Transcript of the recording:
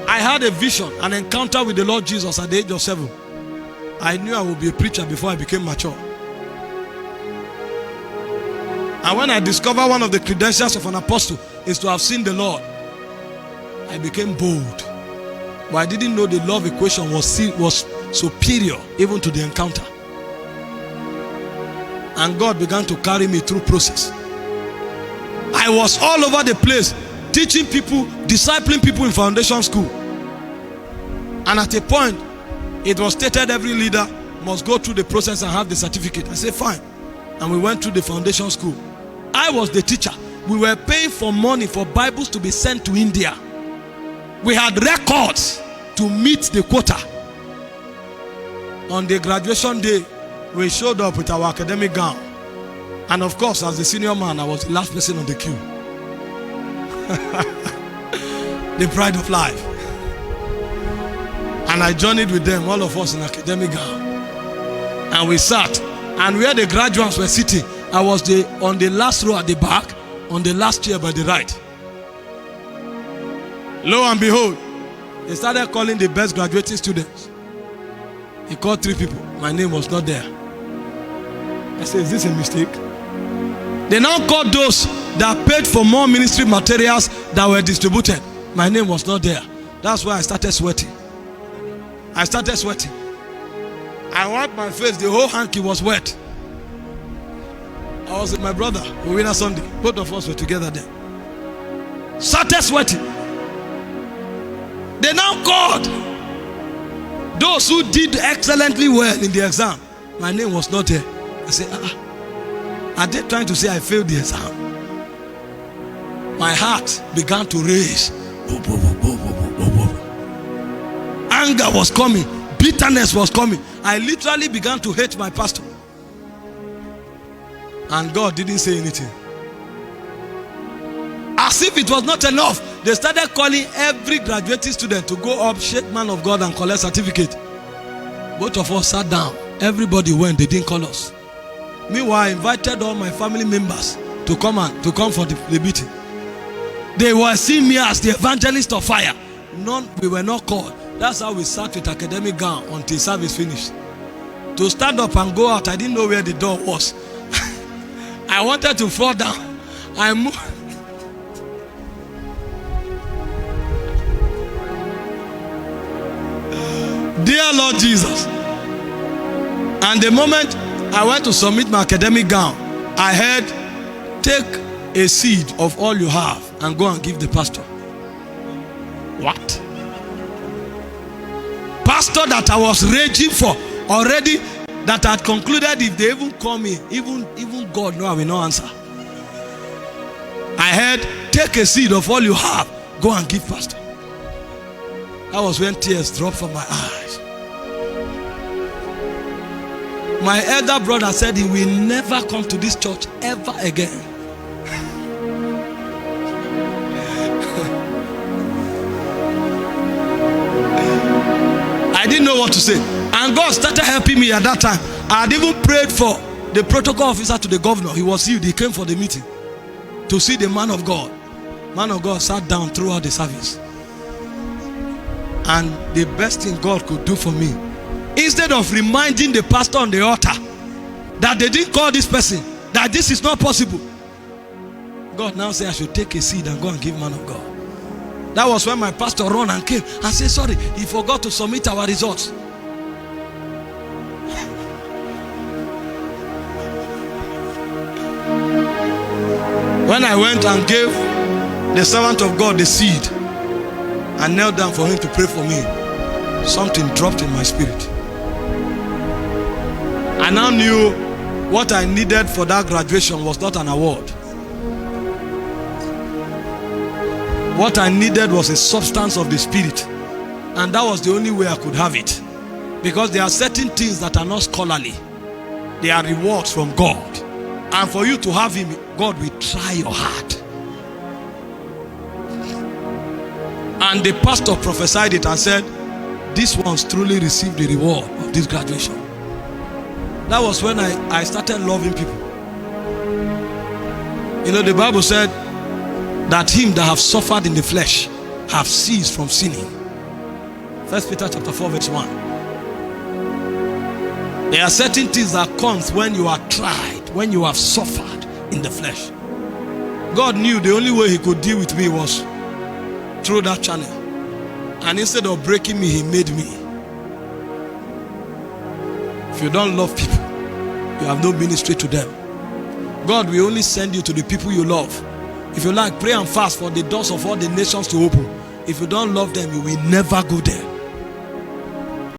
I had a vision, an encounter with the Lord Jesus at the age of 7. I knew I would be a preacher before I became mature. And when I discovered one of the credentials of an apostle is to have seen the Lord, I became bold. But I didn't know the love equation was superior even to the encounter. And God began to carry me through process. I was all over the place, teaching people, discipling people in foundation school. And at a point, it was stated every leader must go through the process and have the certificate. I said, fine. And we went through the foundation school. I was the teacher. We were paying for money for Bibles to be sent to India. We had records to meet the quota. On the graduation day, we showed up with our academic gown. And of course, as the senior man, I was the last person on the queue. The pride of life. And I journeyed with them, all of us in academic gown. And we sat. And where the graduates were sitting, I was on the last row at the back, on the last chair by the right. Lo and behold, they started calling the best graduating students. He called 3 people. My name was not there. I said, is this a mistake? They now called those that paid for more ministry materials that were distributed. My name was not there. That's why I started sweating. I started sweating. I wiped my face. The whole hanky was wet. I was with my brother, Owina Sunday. Both of us were together there. Started sweating. They now called those who did excellently well in the exam. My name was not there. I said, are they trying to say I failed the exam? My heart began to race. Anger was coming. Bitterness was coming. I literally began to hate my pastor. And God didn't say anything. As if it was not enough, they started calling every graduating student to go up, shake man of God and collect certificate. Both of us sat down. Everybody went. They didn't call us. Meanwhile, I invited all my family members to come for the meeting. They were seeing me as the evangelist of fire. We were not called. That's how we sat with academic gown until service finished. To stand up and go out, I didn't know where the door was. I wanted to fall down. I moved. Dear Lord Jesus. And the moment I went to submit my academic gown, I heard, take a seed of all you have and go and give the pastor. What? Pastor that I was raging for already, that had concluded if they even call me, even God no, I will not answer. I heard, take a seed of all you have, go and give pastor. That was when tears dropped from my eyes. My elder brother said he will never come to this church ever again. I didn't know what to say. And God started helping me at that time. I had even prayed for the protocol officer to the governor. He was healed. He came for the meeting to see the man of God. Man of God sat down throughout the service. And the best thing God could do for me, instead of reminding the pastor on the altar that they didn't call this person, that this is not possible, God now said I should take a seed and go and give man of God. That was when my pastor ran and came and said, sorry, he forgot to submit our results. When I went and gave the servant of God the seed and knelt down for him to pray for me, something dropped in my spirit. I now knew what I needed for that graduation was not an award. What I needed was a substance of the spirit. And that was the only way I could have it. Because there are certain things that are not scholarly. They are rewards from God. And for you to have him, God will try your heart. And the pastor prophesied it and said, this one's truly received the reward of this graduation. That was when I started loving people. You know, the Bible said that him that have suffered in the flesh have ceased from sinning. 1 Peter chapter 4 verse 1. There are certain things that comes when you are tried, when you have suffered in the flesh. God knew the only way he could deal with me was through that channel. And instead of breaking me, he made me. If you don't love people, you have no ministry to them. God will only send you to the people you love. If you like, pray and fast for the doors of all the nations to open. If you don't love them, you will never go there.